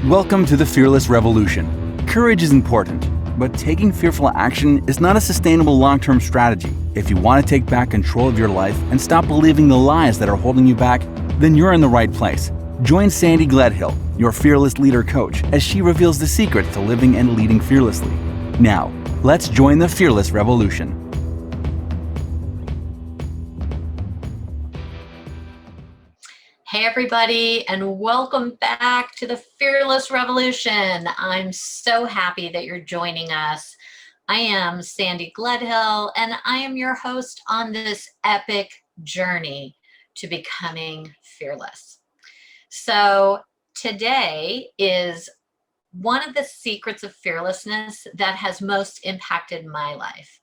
Welcome to the Fearless Revolution. Courage is important, but taking fearful action is not a sustainable long-term strategy. If you want to take back control of your life and stop believing the lies that are holding you back, then you're in the right place. Join Sandy Gledhill, your fearless leader coach, as she reveals the secrets to living and leading fearlessly. Now, let's join the Fearless Revolution. Hey everybody, and welcome back to the Fearless Revolution. I'm so happy that you're joining us. I am Sandy Gledhill, and I am your host on this epic journey to becoming fearless. So today is one of the secrets of fearlessness that has most impacted my life.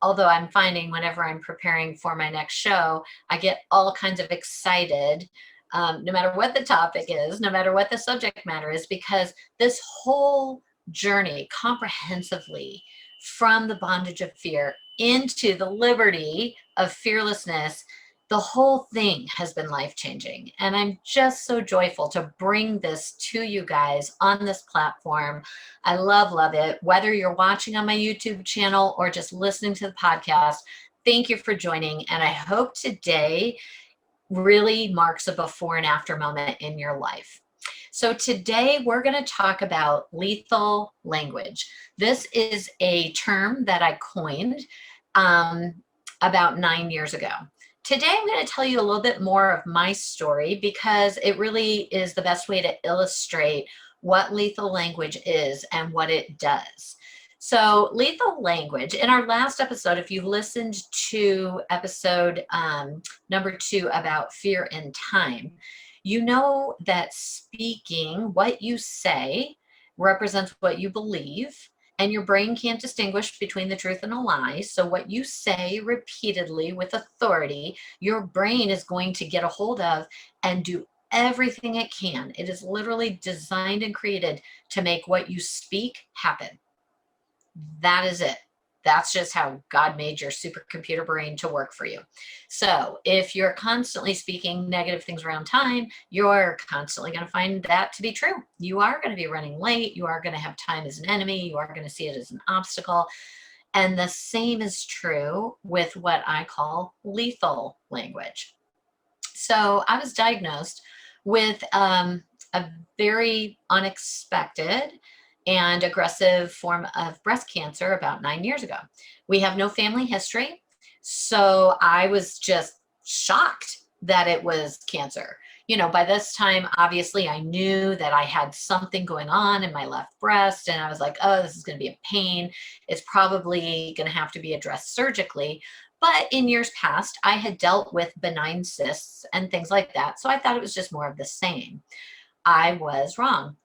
Although I'm finding whenever I'm preparing for my next show, I get all kinds of excited, no matter what the topic is, no matter what the subject matter is, because this whole journey comprehensively from the bondage of fear into the liberty of fearlessness, the whole thing has been life-changing. And I'm just so joyful to bring this to you guys on this platform. I love it. Whether you're watching on my YouTube channel or just listening to the podcast, thank you for joining. And I hope today really marks a before and after moment in your life. So today we're going to talk about lethal language. This is a term that I coined about 9 years ago. Today, I'm going to tell you a little bit more of my story because it really is the best way to illustrate what lethal language is and what it does. So lethal language, in our last episode, if you listened to episode number 2 about fear and time, you know that speaking what you say represents what you believe. And your brain can't distinguish between the truth and a lie. So what you say repeatedly with authority, your brain is going to get a hold of and do everything it can. It is literally designed and created to make what you speak happen. That is it. That's just how God made your supercomputer brain to work for you. So if you're constantly speaking negative things around time, you're constantly going to find that to be true. You are going to be running late. You are going to have time as an enemy. You are going to see it as an obstacle. And the same is true with what I call lethal language. So I was diagnosed with a very unexpected and aggressive form of breast cancer about 9 years ago. We have no family history, so I was just shocked that it was cancer. You know, by this time, obviously, I knew that I had something going on in my left breast, and I was like, oh, this is going to be a pain. It's probably going to have to be addressed surgically. But in years past, I had dealt with benign cysts and things like that, so I thought it was just more of the same. I was wrong.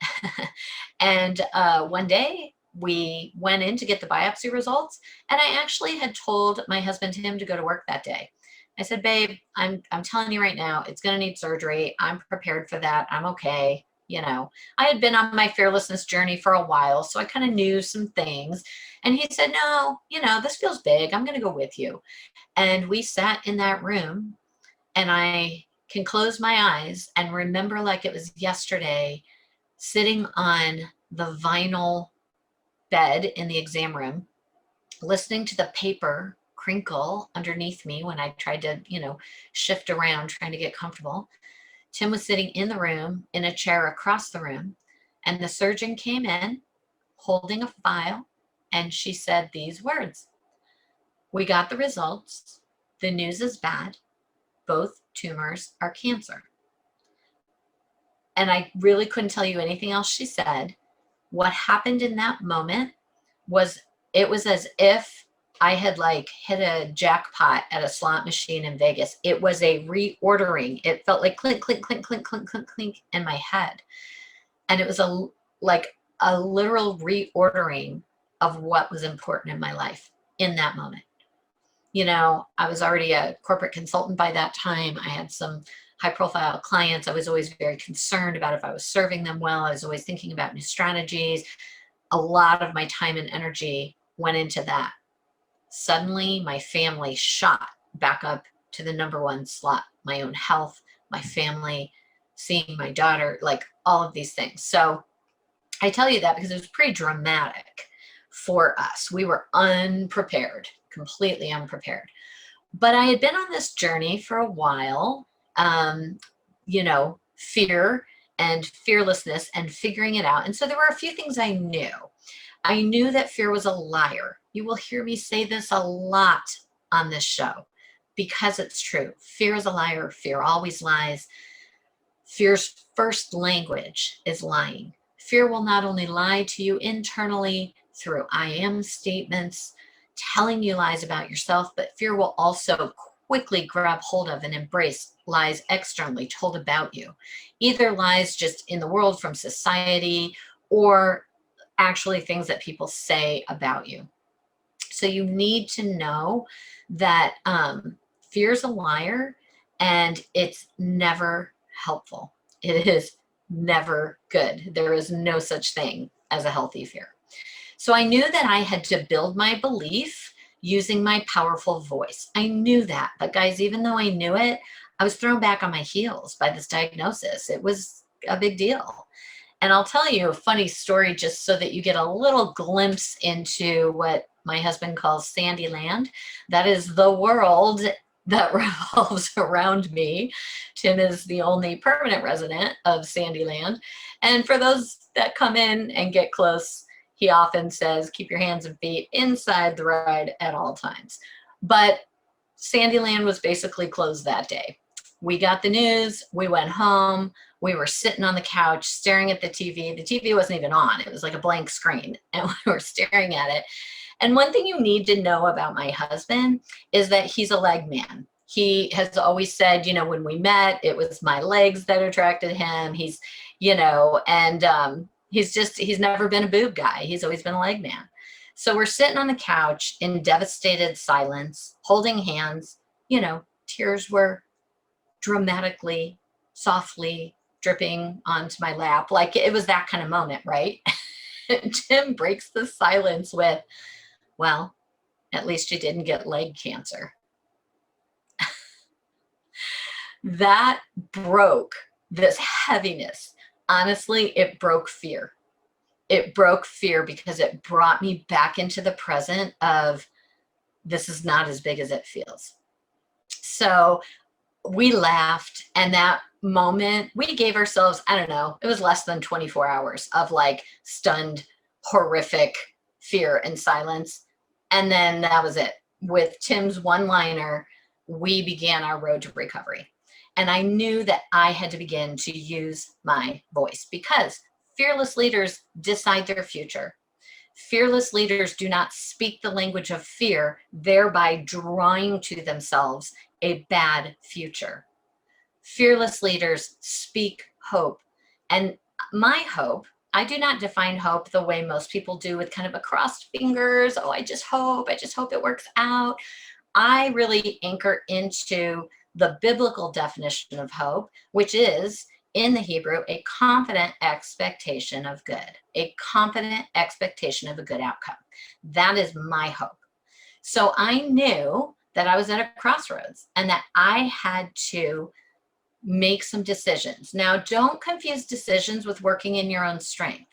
And one day we went in to get the biopsy results, and I actually had told my husband Tim to go to work that day. I said, babe, I'm telling you right now, it's going to need surgery. I'm prepared for that. I'm okay. You know, I had been on my fearlessness journey for a while, so I kind of knew some things. And he said, no, you know, this feels big. I'm going to go with you. And we sat in that room, and I can close my eyes and remember like it was yesterday, sitting on the vinyl bed in the exam room, listening to the paper crinkle underneath me when I tried to, shift around, trying to get comfortable. Tim was sitting in the room in a chair across the room, and the surgeon came in holding a file, and she said these words: we got the results. The news is bad. Both tumors are cancer. And I really couldn't tell you anything else she said. What happened in that moment was, it was as if I had like hit a jackpot at a slot machine in Vegas. It was a reordering. It felt like clink, clink, clink, clink, clink, clink, clink in my head. And it was a literal reordering of what was important in my life in that moment. You know, I was already a corporate consultant by that time. I had some high profile clients. I was always very concerned about if I was serving them well. I was always thinking about new strategies. A lot of my time and energy went into that. Suddenly, my family shot back up to the number one slot. My own health, my family, seeing my daughter, like all of these things. So I tell you that because it was pretty dramatic for us. We were unprepared, completely unprepared. But I had been on this journey for a while, fear and fearlessness and figuring it out. And so there were a few things I knew. I knew that fear was a liar. You will hear me say this a lot on this show because it's true. Fear is a liar. Fear always lies. Fear's first language is lying. Fear will not only lie to you internally through I am statements, telling you lies about yourself, but fear will also quickly grab hold of and embrace lies externally told about you. Either lies just in the world from society or actually things that people say about you. So you need to know that fear is a liar and it's never helpful. It is never good. There is no such thing as a healthy fear. So I knew that I had to build my belief using my powerful voice. I knew that. But guys, even though I knew it, I was thrown back on my heels by this diagnosis. It was a big deal. And I'll tell you a funny story just so that you get a little glimpse into what my husband calls Sandy Land. That is the world that revolves around me. Tim is the only permanent resident of Sandy Land. And for those that come in and get close, he often says, keep your hands and feet inside the ride at all times. But Sandyland was basically closed that day. We got the news, we went home, we were sitting on the couch staring at the TV. The TV wasn't even on, it was like a blank screen, and we were staring at it. And one thing you need to know about my husband is that he's a leg man. He has always said, when we met, it was my legs that attracted him. He's never been a boob guy. He's always been a leg man. So we're sitting on the couch in devastated silence, holding hands. Tears were dramatically, softly dripping onto my lap. Like it was that kind of moment, right? Tim breaks the silence with, well, at least you didn't get leg cancer. That broke this heaviness. Honestly, it broke fear. It broke fear because it brought me back into the present of this is not as big as it feels. So we laughed, and that moment we gave ourselves, I don't know, it was less than 24 hours of like stunned, horrific fear and silence. And then that was it. With Tim's one-liner, we began our road to recovery. And I knew that I had to begin to use my voice because fearless leaders decide their future. Fearless leaders do not speak the language of fear, thereby drawing to themselves a bad future. Fearless leaders speak hope. And my hope, I do not define hope the way most people do with kind of a crossed fingers. Oh, I just hope it works out. I really anchor into the biblical definition of hope, which is in the Hebrew, a confident expectation of good, a confident expectation of a good outcome. That is my hope. So I knew that I was at a crossroads and that I had to make some decisions. Now, don't confuse decisions with working in your own strength.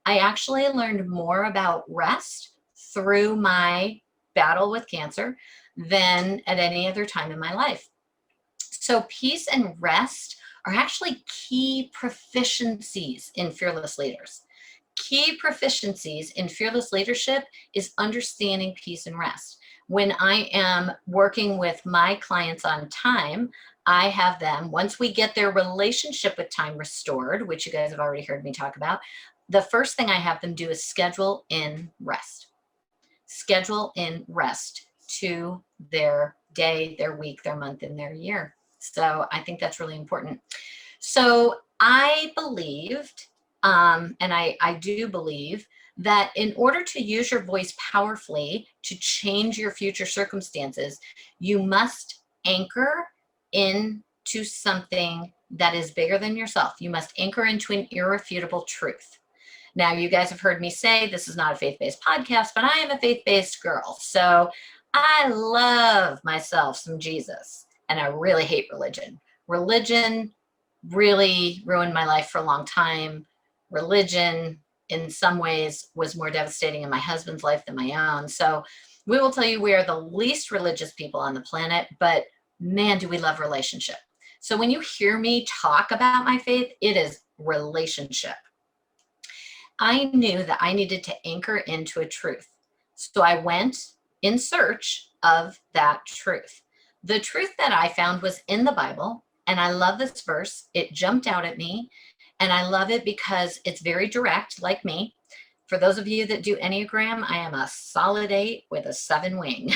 I actually learned more about rest through my battle with cancer than at any other time in my life. So peace and rest are actually key proficiencies in fearless leaders. Key proficiencies in fearless leadership is understanding peace and rest. When I am working with my clients on time, I have them, once we get their relationship with time restored, which you guys have already heard me talk about, the first thing I have them do is schedule in rest. Schedule in rest to their day, their week, their month, and their year. So I think that's really important. So I believed, and I do believe, that in order to use your voice powerfully to change your future circumstances, you must anchor into something that is bigger than yourself. You must anchor into an irrefutable truth. Now, you guys have heard me say this is not a faith-based podcast, but I am a faith-based girl. So I love myself some Jesus, and I really hate religion. Religion really ruined my life for a long time. Religion, in some ways, was more devastating in my husband's life than my own. So we will tell you we are the least religious people on the planet, but man, do we love relationship. So when you hear me talk about my faith, it is relationship. I knew that I needed to anchor into a truth. So I went in search of that truth. The truth that I found was in the Bible, and I love this verse. It jumped out at me, and I love it because it's very direct, like me. For those of you that do Enneagram, I am a solid 8 with a 7 wing.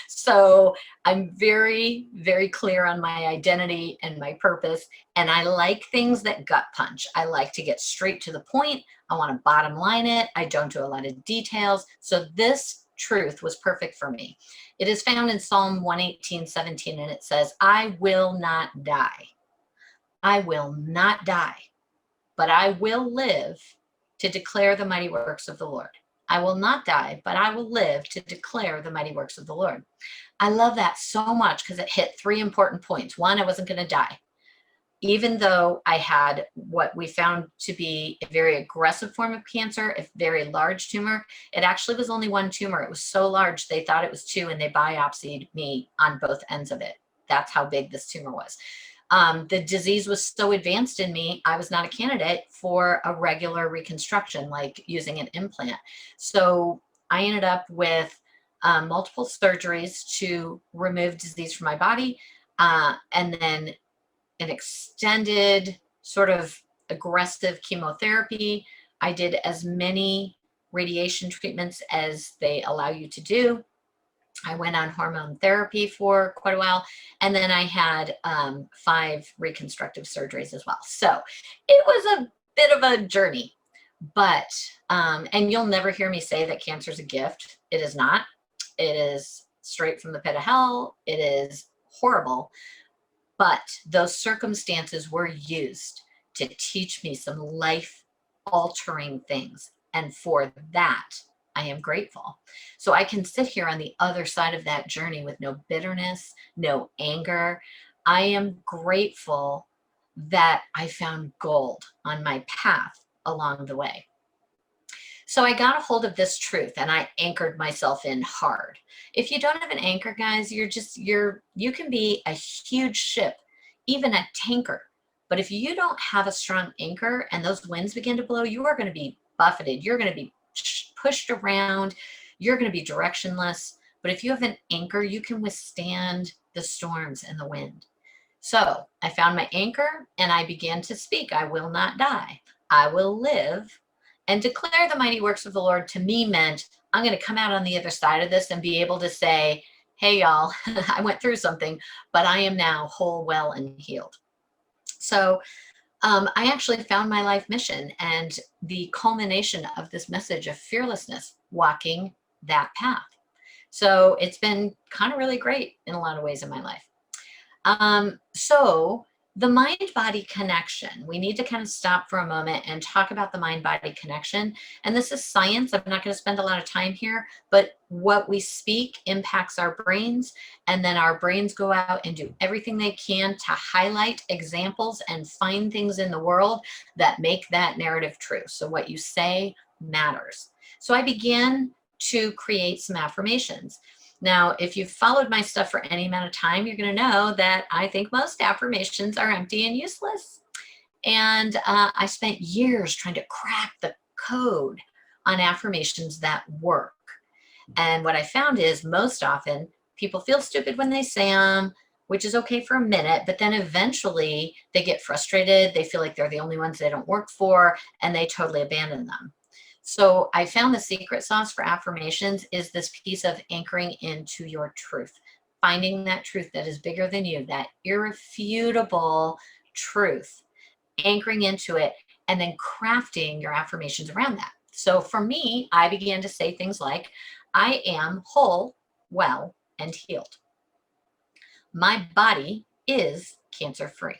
So I'm very, very clear on my identity and my purpose. And I like things that gut punch. I like to get straight to the point. I want to bottom line it. I don't do a lot of details. So this truth was perfect for me. It is found in Psalm 118:17, and it says, I will not die. I will not die, but I will live to declare the mighty works of the Lord. I will not die, but I will live to declare the mighty works of the Lord. I love that so much because it hit 3 important points. One, I wasn't going to die. Even though I had what we found to be a very aggressive form of cancer, a very large tumor, it actually was only 1 tumor. It was so large, they thought it was 2, and they biopsied me on both ends of it. That's how big this tumor was. The disease was so advanced in me, I was not a candidate for a regular reconstruction, like using an implant. So I ended up with multiple surgeries to remove disease from my body, and then an extended sort of aggressive chemotherapy. I did as many radiation treatments as they allow you to do. I went on hormone therapy for quite a while, and then I had 5 reconstructive surgeries as well. So it was a bit of a journey, but and you'll never hear me say that cancer is a gift. It is not. It is straight from the pit of hell. It is horrible, but those circumstances were used to teach me some life altering things, and for that I am grateful. So I can sit here on the other side of that journey with no bitterness, no anger. I am grateful that I found gold on my path along the way. So I got a hold of this truth and I anchored myself in hard. If you don't have an anchor, guys, you can be a huge ship, even a tanker. But if you don't have a strong anchor and those winds begin to blow, you are going to be buffeted. You're going to be pushed around. You're going to be directionless. But if you have an anchor, you can withstand the storms and the wind. So I found my anchor and I began to speak. I will not die. I will live and declare the mighty works of the Lord. To me meant I'm going to come out on the other side of this and be able to say, hey, y'all, I went through something, but I am now whole, well, and healed. So I actually found my life mission and the culmination of this message of fearlessness, walking that path. So it's been kind of really great in a lot of ways in my life. So the mind-body connection, we need to kind of stop for a moment and talk about the mind-body connection. And this is science. I'm not going to spend a lot of time here, but what we speak impacts our brains, and then our brains go out and do everything they can to highlight examples and find things in the world that make that narrative true. So what you say matters. So I began to create some affirmations. Now, if you've followed my stuff for any amount of time, you're going to know that I think most affirmations are empty and useless. And I spent years trying to crack the code on affirmations that work. And what I found is most often people feel stupid when they say them, which is okay for a minute, but then eventually they get frustrated. They feel like they're the only ones they don't work for, and they totally abandon them. So I found the secret sauce for affirmations is this piece of anchoring into your truth, finding that truth that is bigger than you, that irrefutable truth, anchoring into it, and then crafting your affirmations around that. So for me, I began to say things like, I am whole, well, and healed. My body is cancer-free.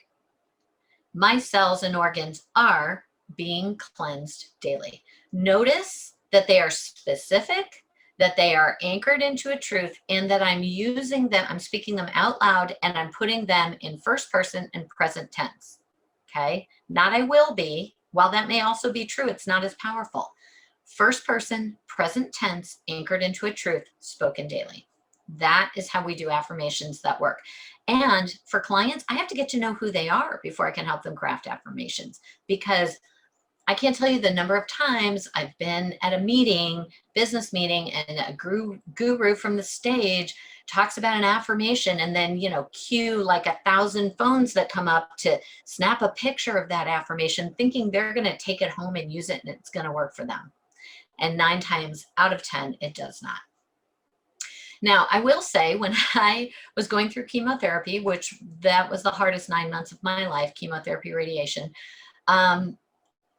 My cells and organs are being cleansed daily. Notice that they are specific. that they are anchored into a truth, and that I'm using them, I'm speaking them out loud, and I'm putting them in first person and present tense. Okay. Not I will be. While that may also be true, it's not as powerful. First person, present tense, anchored into a truth, spoken daily. That is how we do affirmations that work. And for clients, I have to get to know who they are before I can help them craft affirmations, because I can't tell you the number of times I've been at a meeting, business meeting, and a guru from the stage talks about an affirmation, and then, cue like 1,000 phones that come up to snap a picture of that affirmation, thinking they're going to take it home and use it and it's going to work for them. And 9 times out of 10, it does not. Now, I will say, when I was going through chemotherapy, which that was the hardest 9 months of my life, chemotherapy, radiation,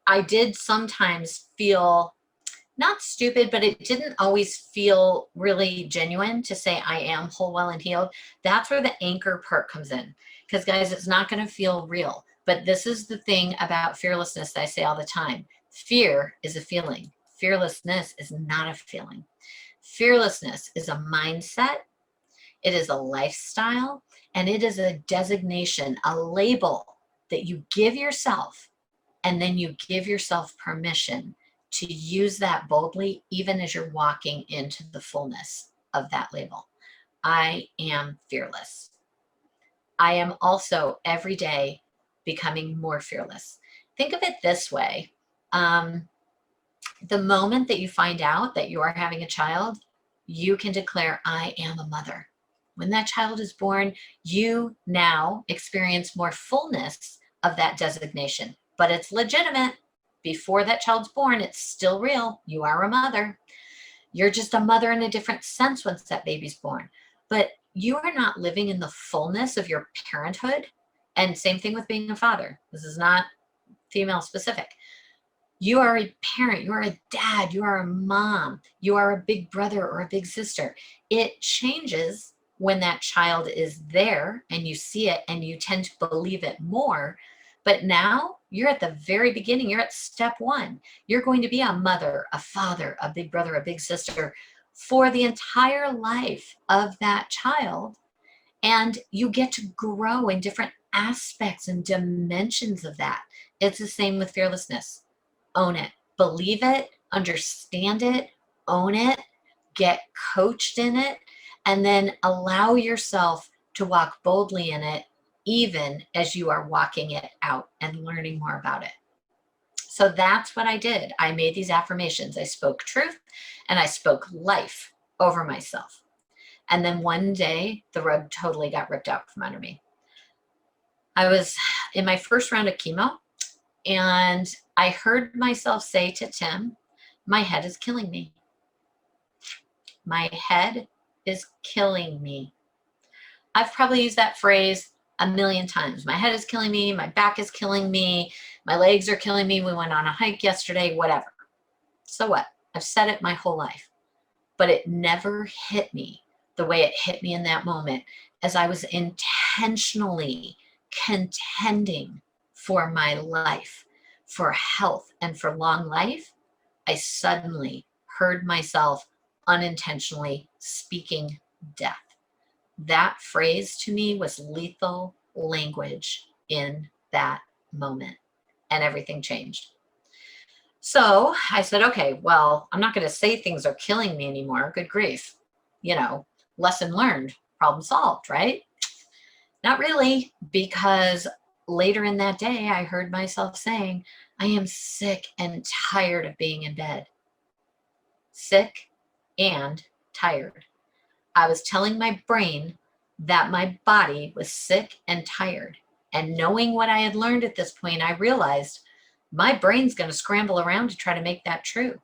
I did sometimes feel not stupid, but it didn't always feel really genuine to say I am whole, well, and healed. That's where the anchor part comes in. Because, guys, it's not going to feel real. But this is the thing about fearlessness that I say all the time. Fear is a feeling. Fearlessness is not a feeling. Fearlessness is a mindset. It is a lifestyle. And it is a designation, a label that you give yourself. And then you give yourself permission to use that boldly, even as you're walking into the fullness of that label. I am fearless. I am also every day becoming more fearless. Think of it this way. The moment that you find out that you are having a child, you can declare, I am a mother. When that child is born, you now experience more fullness of that designation, but it's legitimate. Before that child's born, it's still real. You are a mother. You're just a mother in a different sense once that baby's born. But you are not living in the fullness of your parenthood. And same thing with being a father. This is not female specific. You are a parent, you are a dad, you are a mom, you are a big brother or a big sister. It changes when that child is there and you see it and you tend to believe it more. But now you're at the very beginning. You're at step 1. You're going to be a mother, a father, a big brother, a big sister for the entire life of that child. And you get to grow in different aspects and dimensions of that. It's the same with fearlessness. Own it, believe it, understand it, own it, get coached in it, and then allow yourself to walk boldly in it, even as you are walking it out and learning more about it. So that's what I did. I made these affirmations. I spoke truth and I spoke life over myself. And then one day the rug totally got ripped out from under me. I was in my first round of chemo, and I heard myself say to Tim, my head is killing me. My head is killing me. I've probably used that phrase a million times. My head is killing me. My back is killing me. My legs are killing me. We went on a hike yesterday, whatever. So what? I've said it my whole life. But it never hit me the way it hit me in that moment, as I was intentionally contending for my life, for health, and for long life. I suddenly heard myself unintentionally speaking death. That phrase to me was lethal language in that moment, and everything changed. So I said, okay, well, I'm not going to say things are killing me anymore. Good grief. Lesson learned, problem solved, right? Not really, because later in that day, I heard myself saying, I am sick and tired of being in bed. Sick and tired. I was telling my brain that my body was sick and tired. And knowing what I had learned at this point, I realized my brain's going to scramble around to try to make that true.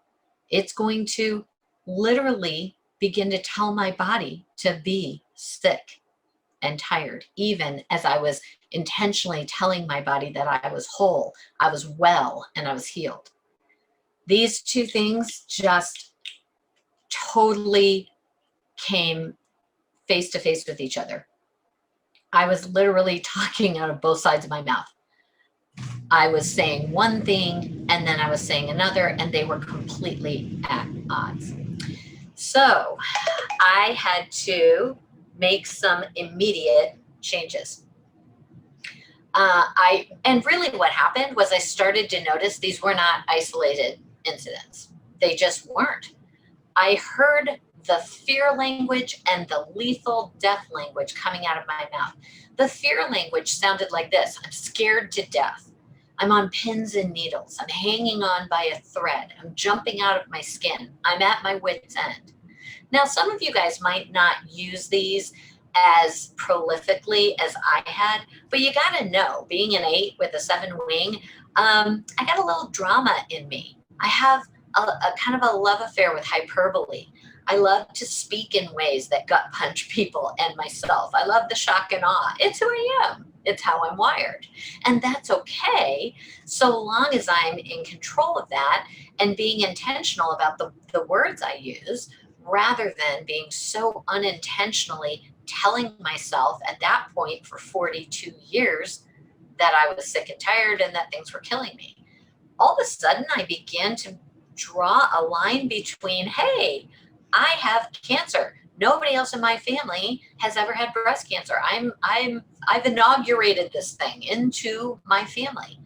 It's going to literally begin to tell my body to be sick and tired, even as I was intentionally telling my body that I was whole, I was well, and I was healed. These two things just totally came face to face with each other. I was literally talking out of both sides of my mouth. I was saying one thing and then I was saying another, and they were completely at odds. So I had to make some immediate changes. And really what happened was I started to notice these were not isolated incidents. They just weren't. I heard the fear language and the lethal death language coming out of my mouth. The fear language sounded like this: I'm scared to death. I'm on pins and needles. I'm hanging on by a thread. I'm jumping out of my skin. I'm at my wit's end. Now, some of you guys might not use these as prolifically as I had, but you got to know, being an 8 with a 7 wing, I got a little drama in me. I have a kind of a love affair with hyperbole. I love to speak in ways that gut punch people and myself. I love the shock and awe. It's who I am. It's how I'm wired. And that's okay, so long as I'm in control of that and being intentional about the words I use, rather than being so unintentionally telling myself at that point for 42 years that I was sick and tired and that things were killing me. All of a sudden, I began to draw a line between, hey, I have cancer. Nobody else in my family has ever had breast cancer. I've inaugurated this thing into my family.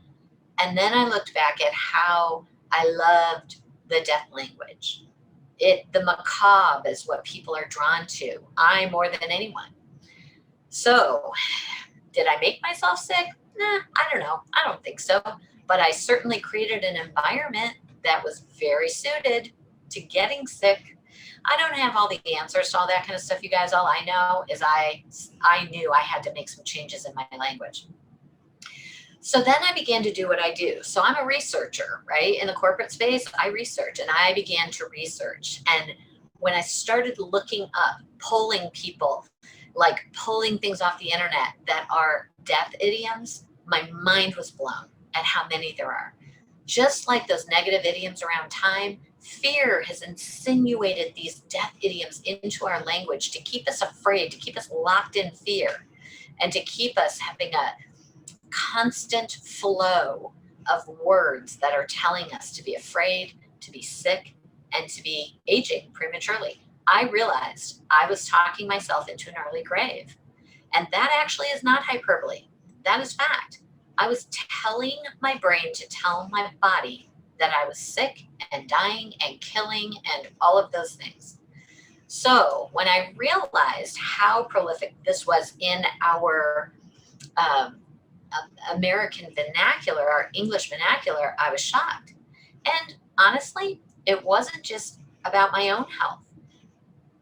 And then I looked back at how I loved the death language. The macabre is what people are drawn to. I more than anyone. So, did I make myself sick? Nah, I don't know. I don't think so. But I certainly created an environment that was very suited to getting sick. I don't have all the answers to all that kind of stuff, you guys. All I know is I knew I had to make some changes in my language. So then I began to do what I do. So I'm a researcher, right? In the corporate space, I research, and I began to research. And when I started looking up, polling people, like pulling things off the internet that are death idioms, my mind was blown at how many there are. Just like those negative idioms around time, fear has insinuated these death idioms into our language to keep us afraid, to keep us locked in fear, and to keep us having a constant flow of words that are telling us to be afraid, to be sick, and to be aging prematurely. I realized I was talking myself into an early grave. And that actually is not hyperbole. That is fact. I was telling my brain to tell my body that I was sick and dying and killing and all of those things. So when I realized how prolific this was in our American vernacular, our English vernacular, I was shocked. And honestly, it wasn't just about my own health.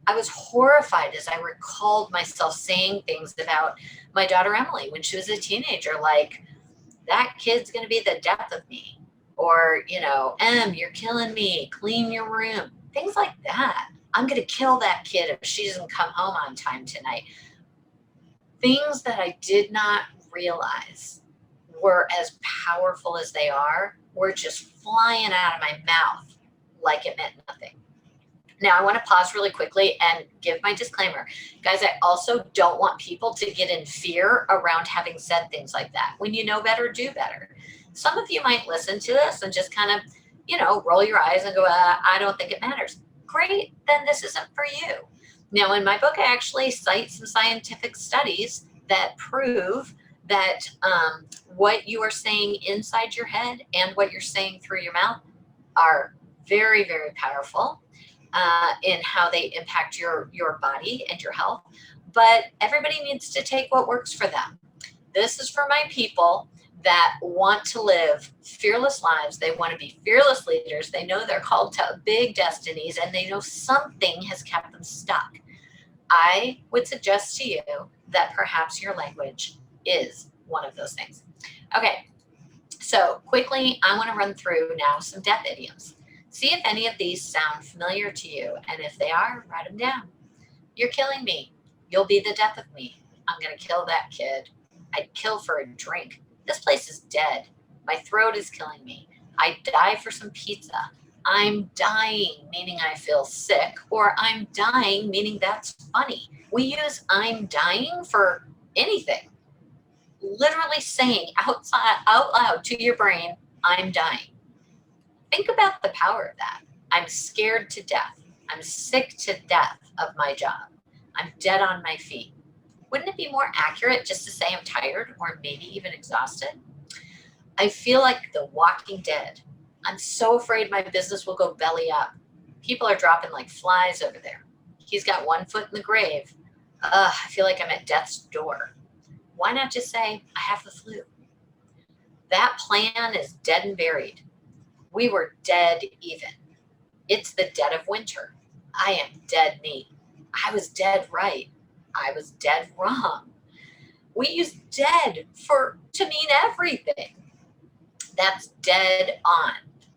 I was horrified as I recalled myself saying things about my daughter Emily when she was a teenager, like, that kid's going to be the death of me. Or, you're killing me, clean your room. Things like that. I'm going to kill that kid if she doesn't come home on time tonight. Things that I did not realize were as powerful as they are, were just flying out of my mouth like it meant nothing. Now, I want to pause really quickly and give my disclaimer. Guys, I also don't want people to get in fear around having said things like that. When you know better, do better. Some of you might listen to this and just kind of, roll your eyes and go, I don't think it matters. Great, then this isn't for you. Now, in my book, I actually cite some scientific studies that prove that what you are saying inside your head and what you're saying through your mouth are very, very powerful in how they impact your body and your health. But everybody needs to take what works for them. This is for my people that want to live fearless lives. They want to be fearless leaders. They know they're called to big destinies, and they know something has kept them stuck. I would suggest to you that perhaps your language is one of those things. Okay, so quickly, I want to run through now some death idioms. See if any of these sound familiar to you, and if they are, write them down. You're killing me. You'll be the death of me. I'm going to kill that kid. I'd kill for a drink. This place is dead. My throat is killing me. I'd die for some pizza. I'm dying, meaning I feel sick, or I'm dying, meaning that's funny. We use I'm dying for anything. Literally saying out loud to your brain, I'm dying. Think about the power of that. I'm scared to death. I'm sick to death of my job. I'm dead on my feet. Wouldn't it be more accurate just to say I'm tired or maybe even exhausted? I feel like the walking dead. I'm so afraid my business will go belly up. People are dropping like flies over there. He's got one foot in the grave. I feel like I'm at death's door. Why not just say, I have the flu? That plan is dead and buried. We were dead even. It's the dead of winter. I am dead me. I was dead right. I was dead wrong. We use dead to mean everything. That's dead on.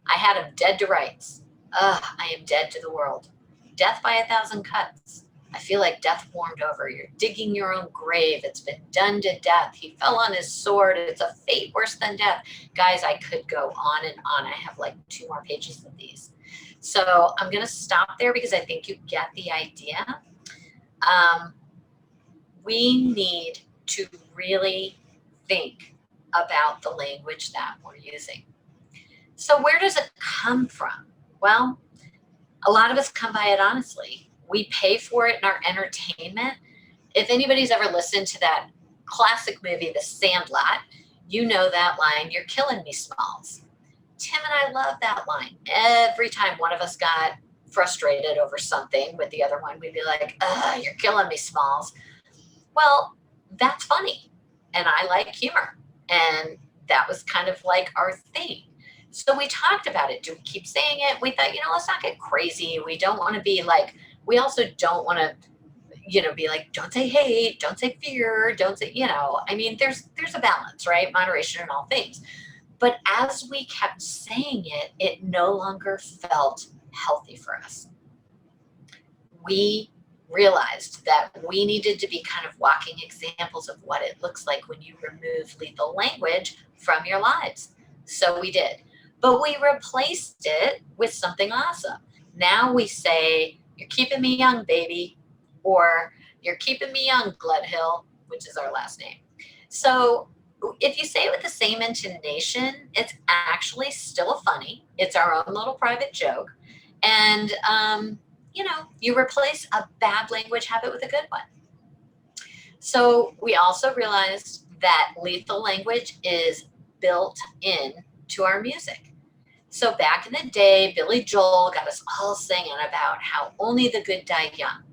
I had him dead to rights. I am dead to the world. Death by 1,000 cuts. I feel like death warmed over. You're digging your own grave. It's been done to death. He fell on his sword. It's a fate worse than death. Guys, I could go on and on. I have like 2 more pages of these. So I'm going to stop there because I think you get the idea. We need to really think about the language that we're using. So where does it come from? Well, a lot of us come by it honestly. We pay for it in our entertainment. If anybody's ever listened to that classic movie, The Sandlot, you know that line, "You're killing me, Smalls." Tim and I love that line. Every time one of us got frustrated over something with the other one, we'd be like, "You're killing me, Smalls." Well, that's funny. And I like humor. And that was kind of like our thing. So we talked about it. Do we keep saying it? We thought, let's not get crazy. We don't want to be like, we also don't want to, be like, don't say hate, don't say fear, don't say, I mean, there's a balance, right? Moderation in all things. But as we kept saying it, it no longer felt healthy for us. We realized that we needed to be kind of walking examples of what it looks like when you remove lethal language from your lives. So we did. But we replaced it with something awesome. Now we say, "You're keeping me young, baby," or "You're keeping me young, Gledhill," which is our last name. So if you say it with the same intonation, it's actually still funny. It's our own little private joke. And, you replace a bad language habit with a good one. So we also realized that lethal language is built in to our music. So back in the day, Billy Joel got us all singing about how only the good die young.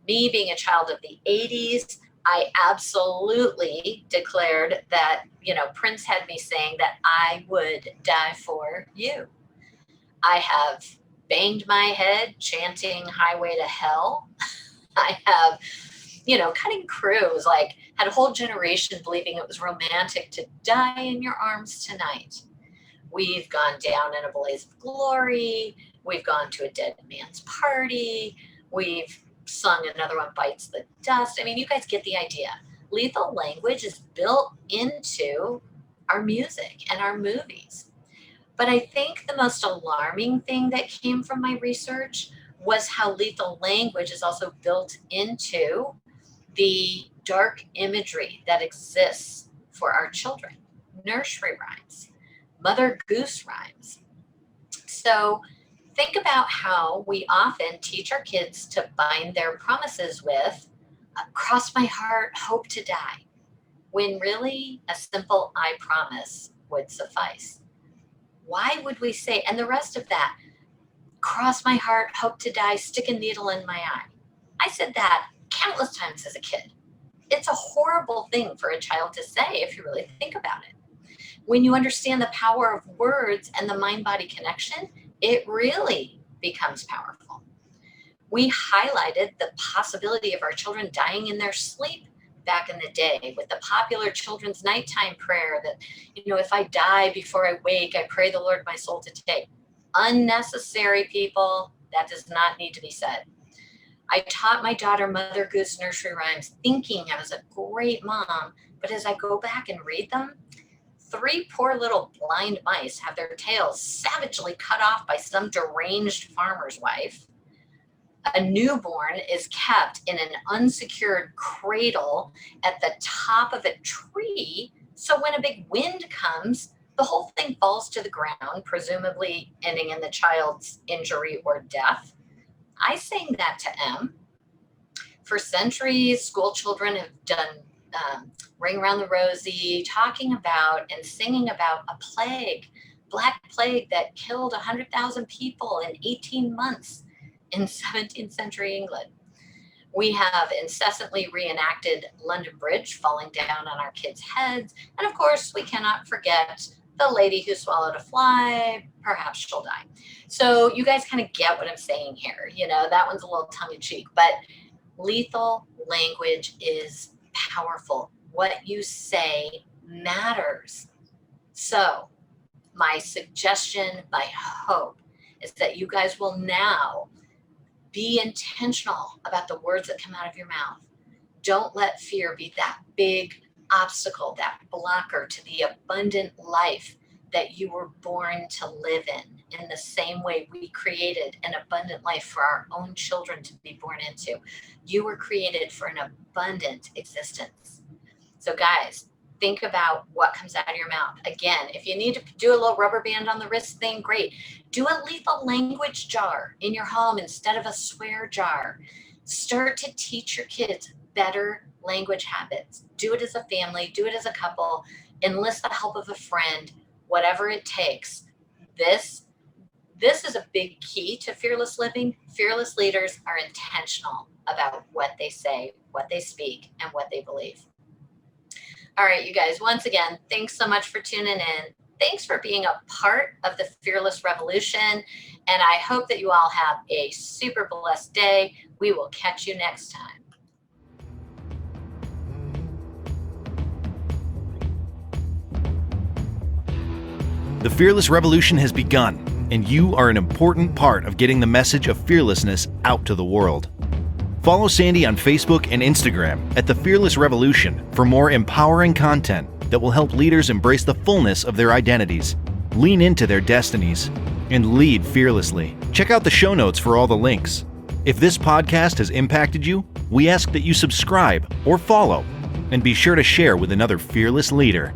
Me being a child of the 80s, I absolutely declared that, Prince had me saying that I would die for you. I have banged my head chanting "Highway to Hell." I have, cutting crews, like had a whole generation believing it was romantic to die in your arms tonight. We've gone down in a blaze of glory. We've gone to a dead man's party. We've sung Another One Bites the Dust. I mean, you guys get the idea. Lethal language is built into our music and our movies. But I think the most alarming thing that came from my research was how lethal language is also built into the dark imagery that exists for our children. Nursery rhymes, Mother Goose rhymes. So think about how we often teach our kids to bind their promises with, "Cross my heart, hope to die," when really a simple "I promise" would suffice. Why would we say, and the rest of that, "Cross my heart, hope to die, stick a needle in my eye"? I said that countless times as a kid. It's a horrible thing for a child to say if you really think about it. When you understand the power of words and the mind-body connection, it really becomes powerful. We highlighted the possibility of our children dying in their sleep back in the day with the popular children's nighttime prayer that, "If I die before I wake, I pray the Lord my soul to take." Unnecessary, people. That does not need to be said. I taught my daughter Mother Goose nursery rhymes thinking I was a great mom, but as I go back and read them, 3 poor little blind mice have their tails savagely cut off by some deranged farmer's wife. A newborn is kept in an unsecured cradle at the top of a tree, so when a big wind comes, the whole thing falls to the ground, presumably ending in the child's injury or death. I sang that to M. For centuries, school children have done Ring Around the Rosie, talking about and singing about a plague, Black Plague, that killed 100,000 people in 18 months in 17th century England. We have incessantly reenacted London Bridge falling down on our kids' heads. And of course, we cannot forget the lady who swallowed a fly, perhaps she'll die. So you guys kind of get what I'm saying here. That one's a little tongue in cheek, but lethal language is powerful. What you say matters. So my suggestion, my hope, is that you guys will now be intentional about the words that come out of your mouth. Don't let fear be that big obstacle, that blocker to the abundant life that you were born to live in the same way we created an abundant life for our own children to be born into. You were created for an abundant existence. So guys, think about what comes out of your mouth. Again, if you need to do a little rubber band on the wrist thing, great. Do a lethal language jar in your home instead of a swear jar. Start to teach your kids better language habits. Do it as a family, do it as a couple, enlist the help of a friend, whatever it takes. This is a big key to fearless living. Fearless leaders are intentional about what they say, what they speak, and what they believe. All right, you guys, once again, thanks so much for tuning in. Thanks for being a part of the Fearless Revolution. And I hope that you all have a super blessed day. We will catch you next time. The Fearless Revolution has begun, and you are an important part of getting the message of fearlessness out to the world. Follow Sandy on Facebook and Instagram at The Fearless Revolution for more empowering content that will help leaders embrace the fullness of their identities, lean into their destinies, and lead fearlessly. Check out the show notes for all the links. If this podcast has impacted you, we ask that you subscribe or follow, and be sure to share with another fearless leader.